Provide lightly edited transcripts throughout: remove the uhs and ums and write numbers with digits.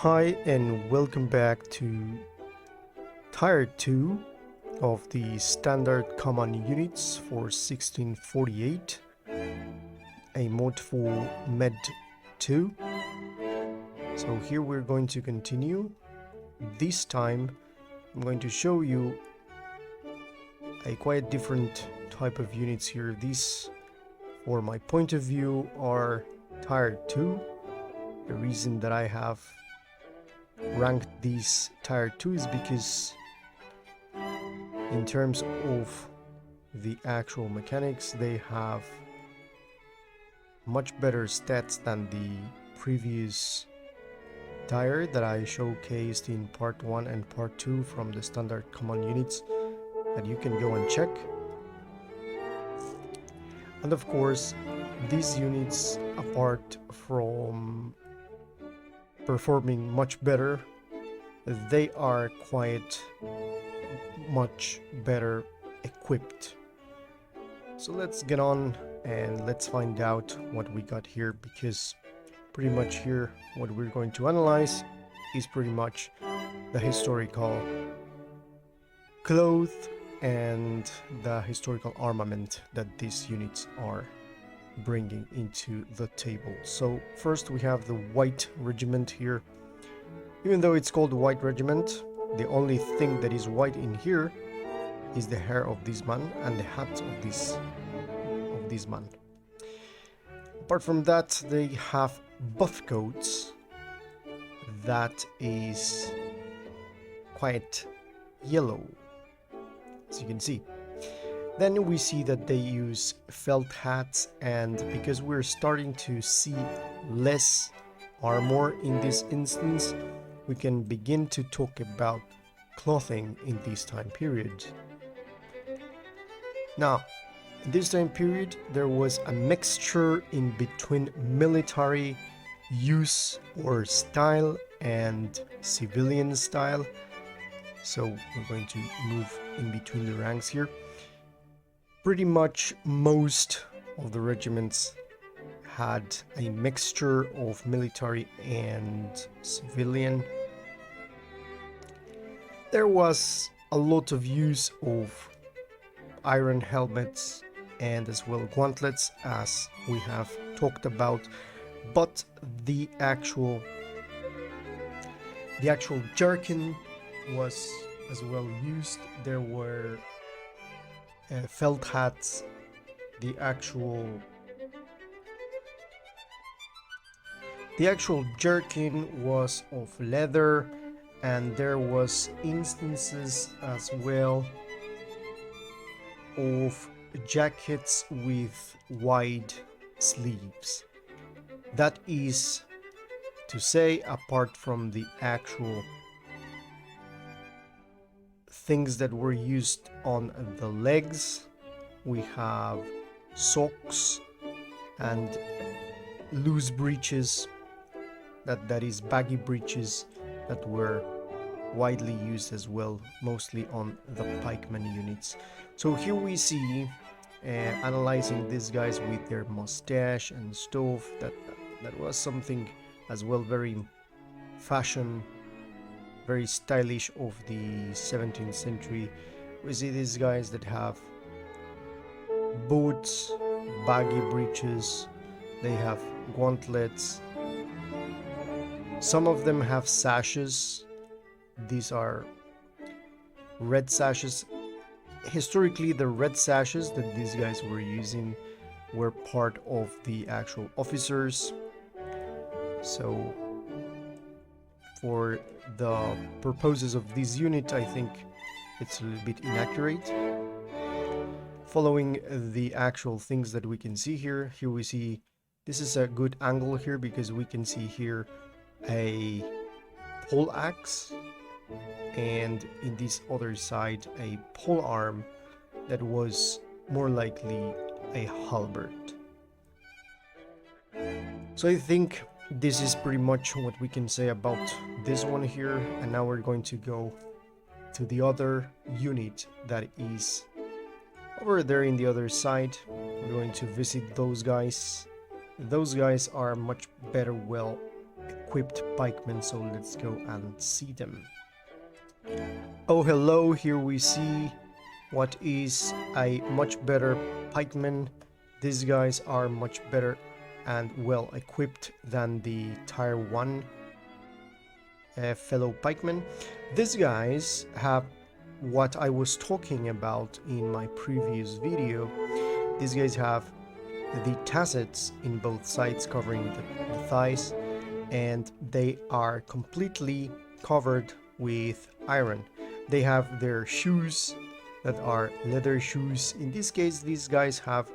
Hi and welcome back to Tier 2 of the Standard Command Units for 1648, a mod for Med 2. So here we're going to continue. This time I'm going to show you a quite different type of units here. These, for my point of view, are Tier 2. The reason that I have ranked these Tier 2 is because in terms of the actual mechanics, they have much better stats than the previous tier that I showcased in part 1 and part 2 from the standard command units that you can go and check. And of course, these units, apart from performing much better, they are quite much better equipped. So let's get on and let's find out what we got here, because pretty much here what we're going to analyze is pretty much the historical clothes and the historical armament that these units are bringing into the table. So first we have the White Regiment here. Even though it's called White Regiment, the only thing that is white in here is the hair of this man and the hat of this man. Apart from that, they have buff coats that is quite yellow, as you can see. Then we see that they use felt hats, and because we're starting to see less armor in this instance, we can begin to talk about clothing in this time period. Now, in this time period, there was a mixture in between military use or style and civilian style. So we're going to move in between the ranks here. Pretty much most of the regiments had a mixture of military and civilian. There was a lot of use of iron helmets and as well gauntlets, as we have talked about, but the actual jerkin was as well used. There were felt hats, the actual jerkin was of leather, and there was instances as well of jackets with wide sleeves. That is to say, apart from the actual things that were used on the legs, we have socks and loose breeches, that is baggy breeches, that were widely used as well, mostly on the pikeman units. So here we see analyzing these guys with their mustache and stuff, that was something as well very fashion, very stylish of the 17th century. We see these guys that have boots, baggy breeches, they have gauntlets, some of them have sashes. These are red sashes. Historically, the red sashes that these guys were using were part of the actual officers. So for the purposes of this unit, I think it's a little bit inaccurate. Following the actual things that we can see here we see, this is a good angle here because we can see here a pole axe, and in this other side a pole arm that was more likely a halberd. So I think this is pretty much what we can say about this one here, and now we're going to go to the other unit that is over there in the other side. We're going to visit those guys. Those guys are much better well equipped pikemen, so let's go and see them. Oh, hello, here we see what is a much better pikeman. These guys are much better and well equipped than the tier 1 fellow pikemen. These guys have what I was talking about in my previous video. These guys have the tassets in both sides covering the thighs, and they are completely covered with iron. They have their shoes that are leather shoes. In this case, these guys have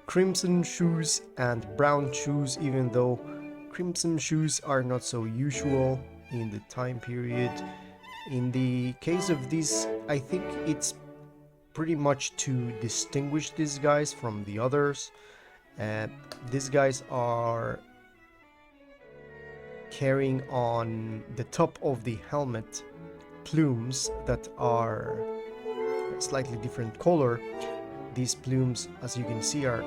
crimson shoes and brown shoes, even though crimson shoes are not so usual in the time period. In the case of this, I think it's pretty much to distinguish these guys from the others. These guys are carrying on the top of the helmet plumes that are a slightly different color. These plumes, as you can see, are,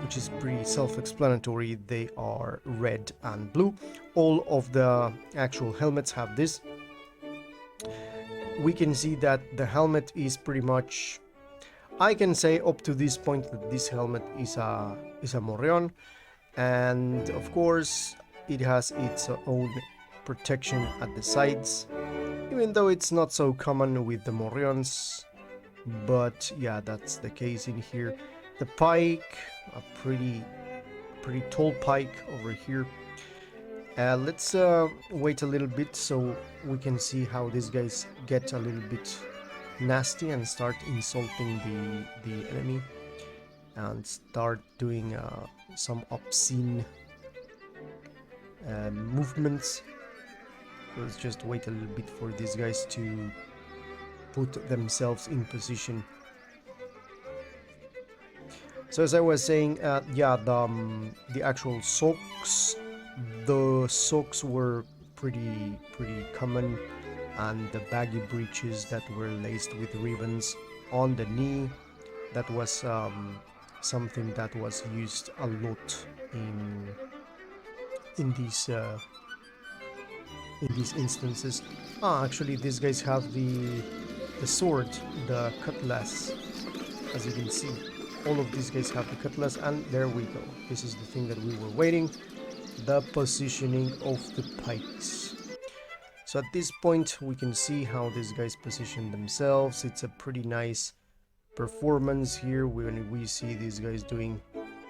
which is pretty self-explanatory, they are red and blue. All of the actual helmets have this. We can see that the helmet is pretty much, I can say up to this point that this helmet is a morrion, and of course it has its own protection at the sides, even though it's not so common with the morrions. But yeah, that's the case in here. The pike, a pretty tall pike over here. Let's wait a little bit so we can see how these guys get a little bit nasty and start insulting the enemy and start doing some obscene movements. Let's just wait a little bit for these guys to put themselves in position. So as I was saying, yeah, the actual socks, the socks were pretty common, and the baggy breeches that were laced with ribbons on the knee, that was something that was used a lot in these instances. Actually, these guys have the sword, the cutlass. As you can see, all of these guys have the cutlass, and there we go. This is the thing that we were waiting, the positioning of the pikes. So at this point we can see how these guys position themselves. It's a pretty nice performance here when we see these guys doing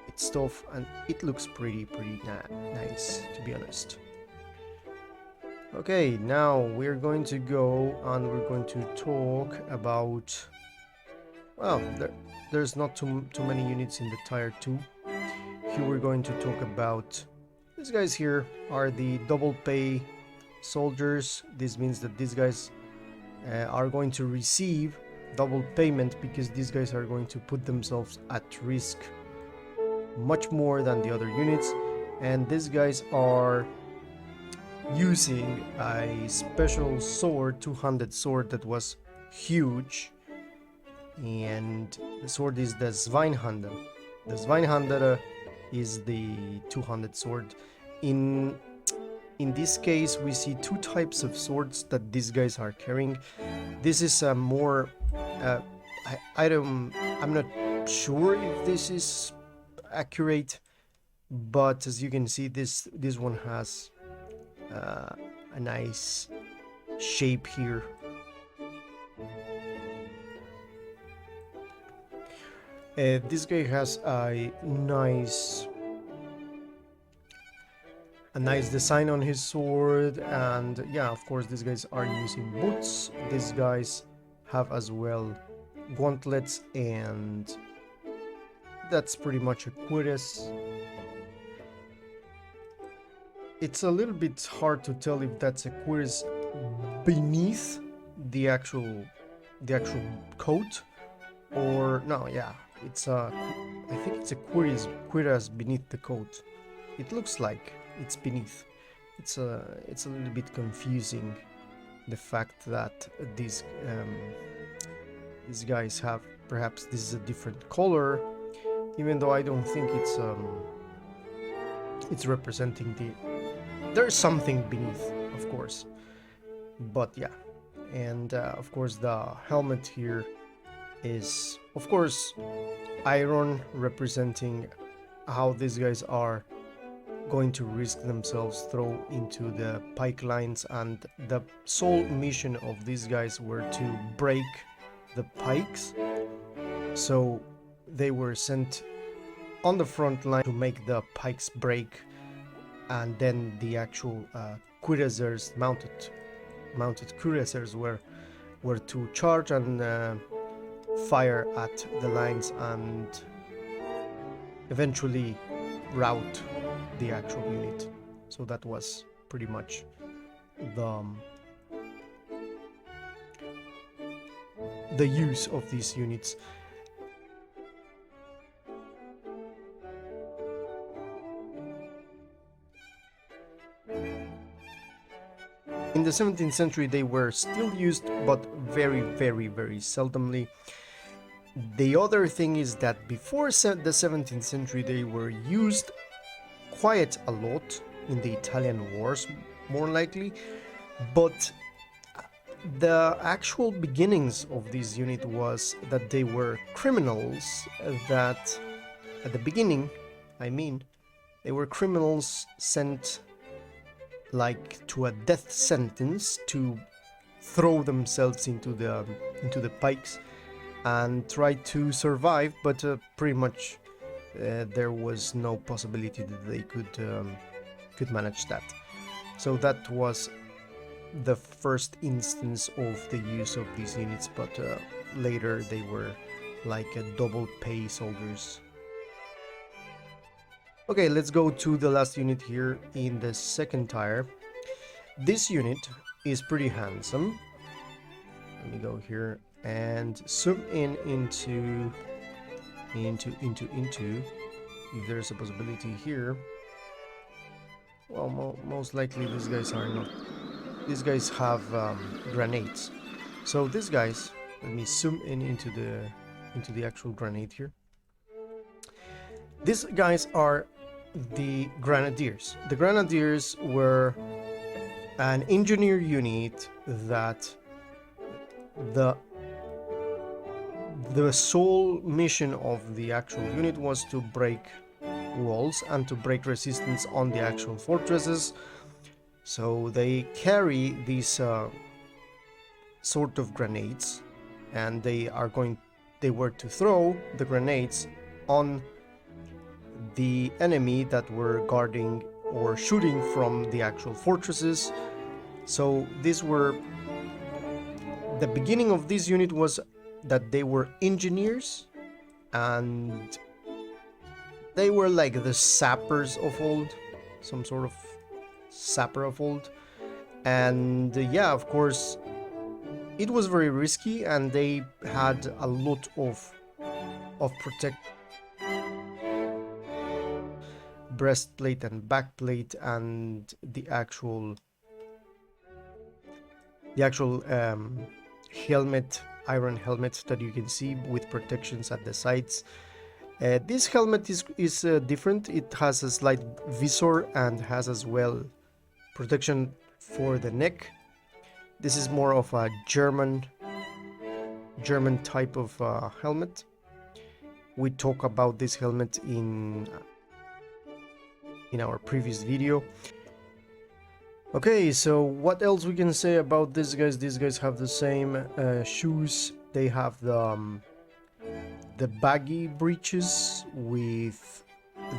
its stuff, and it looks pretty nice, to be honest. Okay, now we're going to go and we're going to talk about, well, there's not too many units in the tier 2. Here we're going to talk about these guys. Here are the double pay soldiers. This means that these guys are going to receive double payment because these guys are going to put themselves at risk much more than the other units, and these guys are using a special sword, two-handed sword that was huge, and the sword is the Zweinhander. The Zweinhander is the two-handed sword. In this case, we see two types of swords that these guys are carrying. This is a more I'm not sure if this is accurate, but as you can see, this one has a nice shape here. This guy has a nice design on his sword, and yeah, of course these guys are using boots. These guys have as well gauntlets, and that's pretty much a cuirass. It's a little bit hard to tell if that's a cuirass beneath the actual coat, or no, yeah, it's a, I think it's a cuirass beneath the coat. It looks like it's beneath. It's a little bit confusing, the fact that these guys have, perhaps this is a different color, even though I don't think it's representing there's something beneath, of course. But yeah, and of course the helmet here is, of course, iron, representing how these guys are going to risk themselves throw into the pike lines, and the sole mission of these guys were to break the pikes. So they were sent on the front line to make the pikes break, and then the actual cuirassers, mounted cuirassers were to charge and fire at the lines and eventually rout the actual unit. So that was pretty much the use of these units. In the 17th century they were still used, but very, very, very seldomly. The other thing is that before the 17th century they were used quite a lot in the Italian wars, more likely, but the actual beginnings of this unit was that they were criminals that, at the beginning, I mean, they were criminals sent like to a death sentence to throw themselves into the pikes and try to survive, but pretty much there was no possibility that they could manage that. So that was the first instance of the use of these units, but later they were like a double pay soldiers. Okay, let's go to the last unit here in the second tier. This unit is pretty handsome. Let me go here and zoom in into if there's a possibility here. Well, most likely these guys are not. These guys have grenades. So these guys, let me zoom in into the actual grenade here. These guys are the Grenadiers. The Grenadiers were an engineer unit that the sole mission of the actual unit was to break walls and to break resistance on the actual fortresses. So they carry these sort of grenades, and they were to throw the grenades on the enemy that were guarding or shooting from the actual fortresses. So the beginning of this unit was that they were engineers, and they were like the sappers of old, some sort of sapper of old. And yeah, of course it was very risky, and they had a lot of protect breastplate and backplate, and the actual helmet, iron helmet that you can see with protections at the sides. This helmet is different. It has a slight visor and has as well protection for the neck. This is more of a German type of helmet. We talk about this helmet in our previous video. Okay, so what else we can say about these guys? These guys have the same shoes. They have the baggy breeches with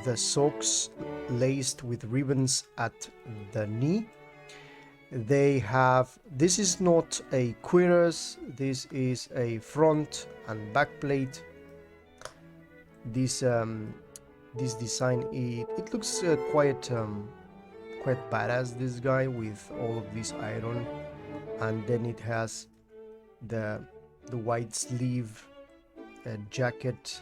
the socks laced with ribbons at the knee. They have, this is not a cuirass, this is a front and back plate. This design, it looks quite badass, this guy, with all of this iron, and then it has the white sleeve jacket.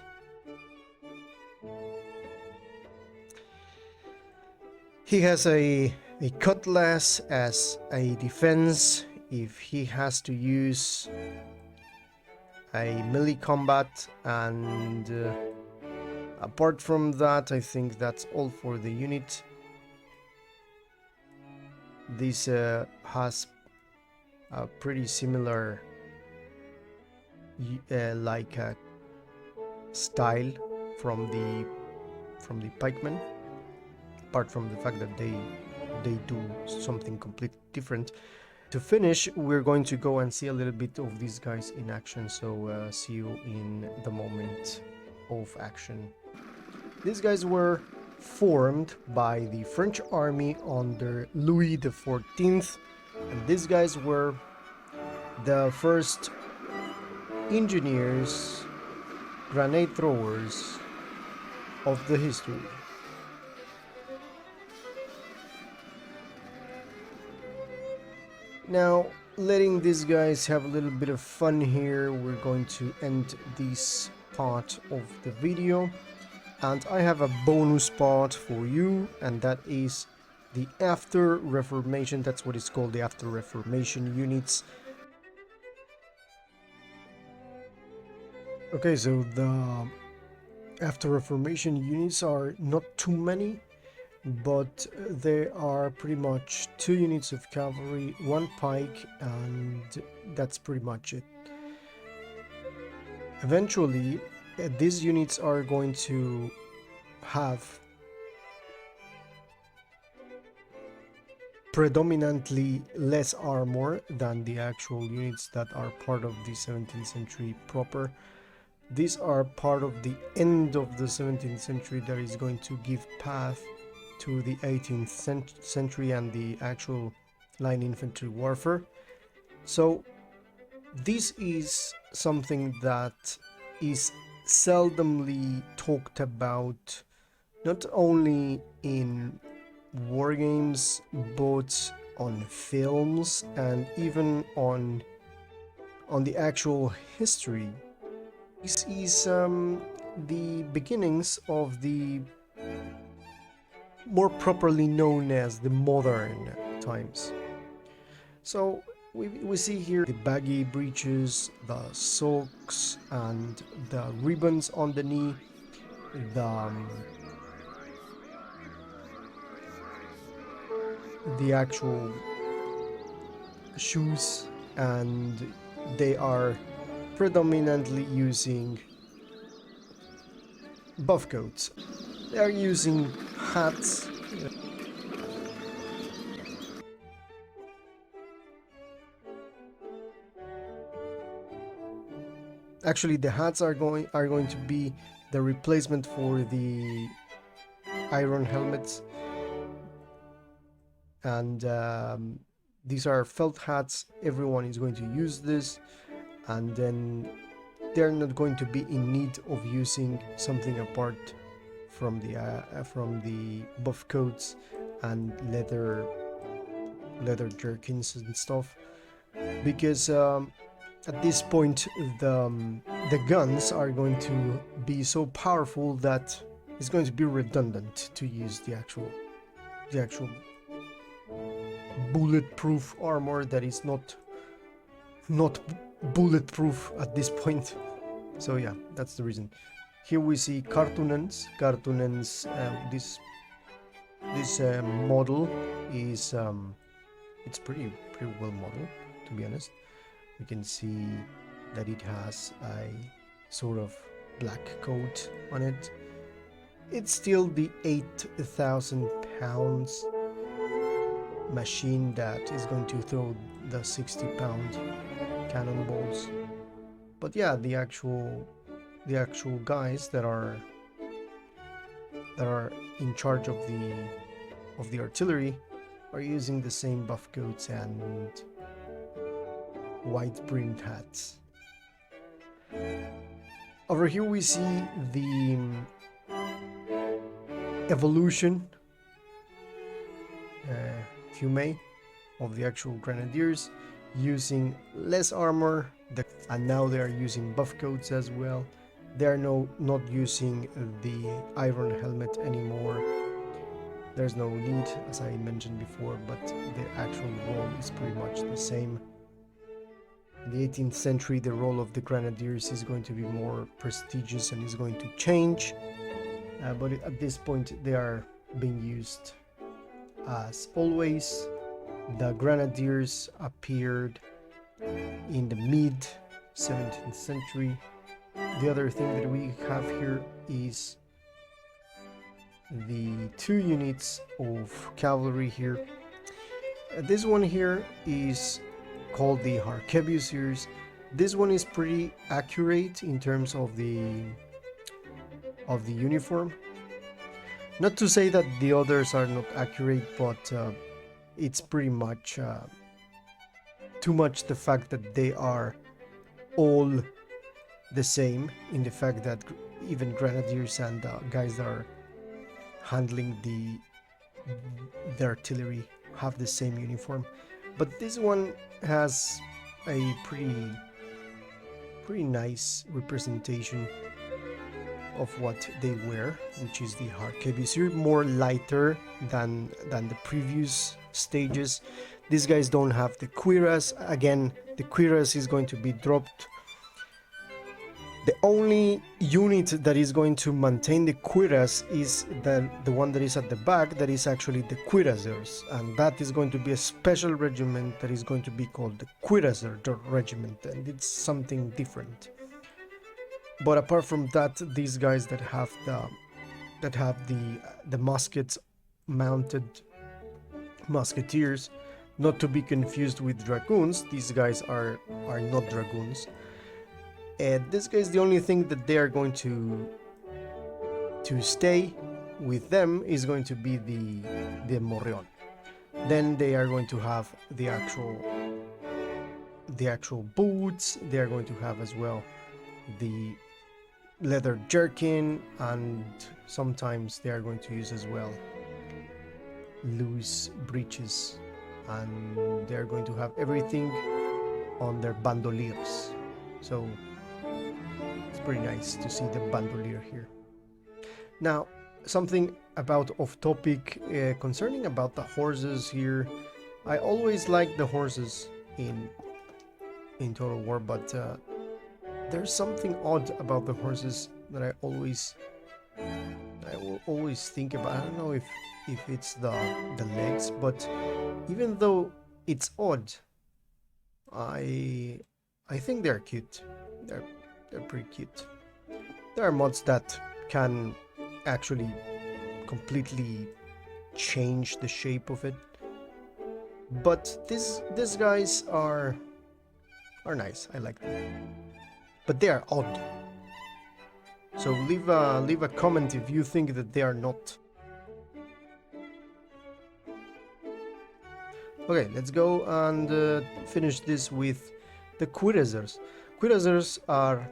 He has a cutlass as a defense if he has to use a melee combat, and apart from that, I think that's all for the unit. This has a pretty similar style from the pikemen, apart from the fact that they do something completely different. To finish, we're going to go and see a little bit of these guys in action, so see you in the moment of action. These guys were formed by the French army under Louis XIV, and these guys were the first engineers, grenade throwers of the history. Now, letting these guys have a little bit of fun here, we're going to end this part of the video. And I have a bonus part for you, and that is the After Reformation. That's what it's called, the After Reformation units. Okay, so the After Reformation units are not too many, but there are pretty much 2 units of cavalry, 1 pike, and that's pretty much it. Eventually, these units are going to have predominantly less armor than the actual units that are part of the 17th century proper. These are part of the end of the 17th century that is going to give path to the 18th century and the actual line infantry warfare. So this is something that is seldomly talked about, not only in war games, but on films and even on the actual history. This is the beginnings of the more properly known as the modern times. So we see here the baggy breeches, the socks, and the ribbons on the knee, the actual shoes, and they are predominantly using buff coats. They are using hats. Actually, the hats are going to be the replacement for the iron helmets, and these are felt hats. Everyone is going to use this, and then they're not going to be in need of using something apart from the buff coats and leather jerkins and stuff, because at this point the guns are going to be so powerful that it's going to be redundant to use the actual bulletproof armor that is not bulletproof at this point. So yeah, that's the reason. Here we see cartoonens. This model is it's pretty well modeled, to be honest. We can see that it has a sort of black coat on it. It's still the 8,000 pounds machine that is going to throw the 60-pound cannonballs. But yeah, the actual guys that are in charge of the artillery are using the same buff coats and white brimmed hats. Over here we see the evolution, if you may, of the actual grenadiers, using less armor, and now they are using buff coats as well. They are not using the iron helmet anymore. There's no need, as I mentioned before, but the actual role is pretty much the same. In the 18th century, the role of the grenadiers is going to be more prestigious and is going to change, but at this point they are being used as always. The grenadiers appeared in the mid 17th century. The other thing that we have here is the two units of cavalry here. This one here is called the Arquebusiers series. This one is pretty accurate in terms of the uniform. Not to say that the others are not accurate, but it's pretty much too much the fact that they are all the same, in the fact that even grenadiers and guys that are handling the artillery have the same uniform. But this one has a pretty nice representation of what they wear, which is the Arquebusier, more lighter than the previous stages. These guys don't have the Cuirass. Again, the Cuirass is going to be dropped. The only unit that is going to maintain the Cuirass is the one that is at the back, that is actually the Cuirassers, and that is going to be a special regiment that is going to be called the Cuirasser regiment, and it's something different. But apart from that, these guys that have the muskets mounted musketeers, not to be confused with dragoons. These guys are not dragoons. And this guy is the only thing that they are going to stay with them is going to be the morrion. Then they are going to have the actual boots. They are going to have as well the leather jerkin, and sometimes they are going to use as well loose breeches, and they are going to have everything on their bandoliers. So it's pretty nice to see the bandolier here. Now, something about off topic concerning about the horses here. I always like the horses in Total War, but there's something odd about the horses that I will always think about. I don't know if it's the legs, but even though it's odd, I think they're cute. They're pretty cute. There are mods that can actually completely change the shape of it, but these guys are nice. I like them, but they are odd. So leave a comment if you think that they are not. Okay, let's go and finish this with the Cuirassers. Cuirassers are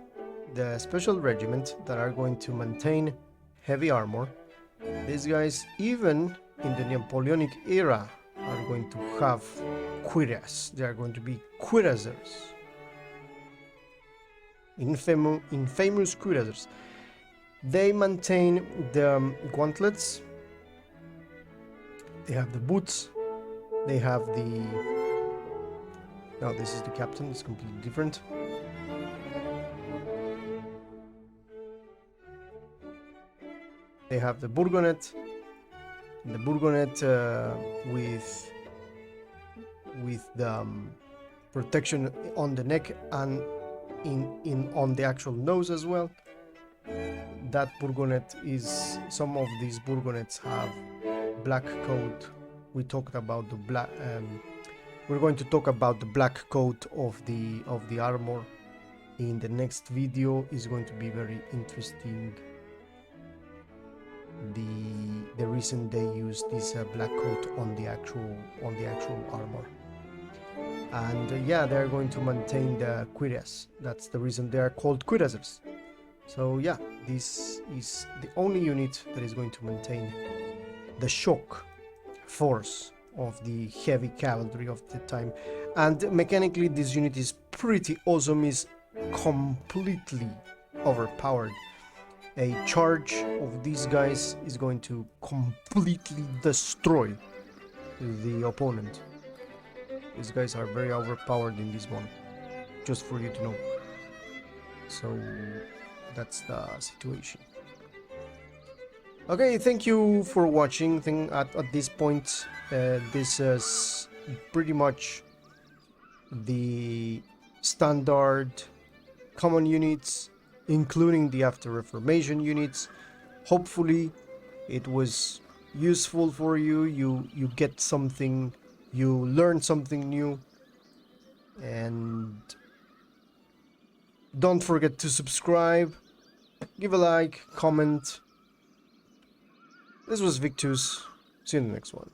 the special regiment that are going to maintain heavy armor. These guys, even in the Napoleonic era, are going to have Cuirass. They are going to be Cuirassers. Infamous Cuirassers. They maintain the gauntlets. They have the boots. They have the... Now this is the captain. It's completely different. They have the burgonet. The burgonet with the protection on the neck and on the actual nose as well. That burgonet is... Some of these burgonets have black coat. We talked about the black... we're going to talk about the black coat of the armor in the next video. Is going to be very interesting. The reason they use this black coat on the actual armor. And yeah, they're going to maintain the cuirass. That's the reason they are called cuirassers. So yeah, this is the only unit that is going to maintain the shock force of the heavy cavalry of the time. And mechanically this unit is pretty awesome, is completely overpowered. A charge of these guys is going to completely destroy the opponent. These guys are very overpowered in this one, just for you to know. So that's the situation. Okay, thank you for watching. At this point, this pretty much the standard common units, including the After Reformation units. Hopefully it was useful for you. You get something, you learn something new, and don't forget to subscribe, give a like, comment. This was Victus. See you in the next one.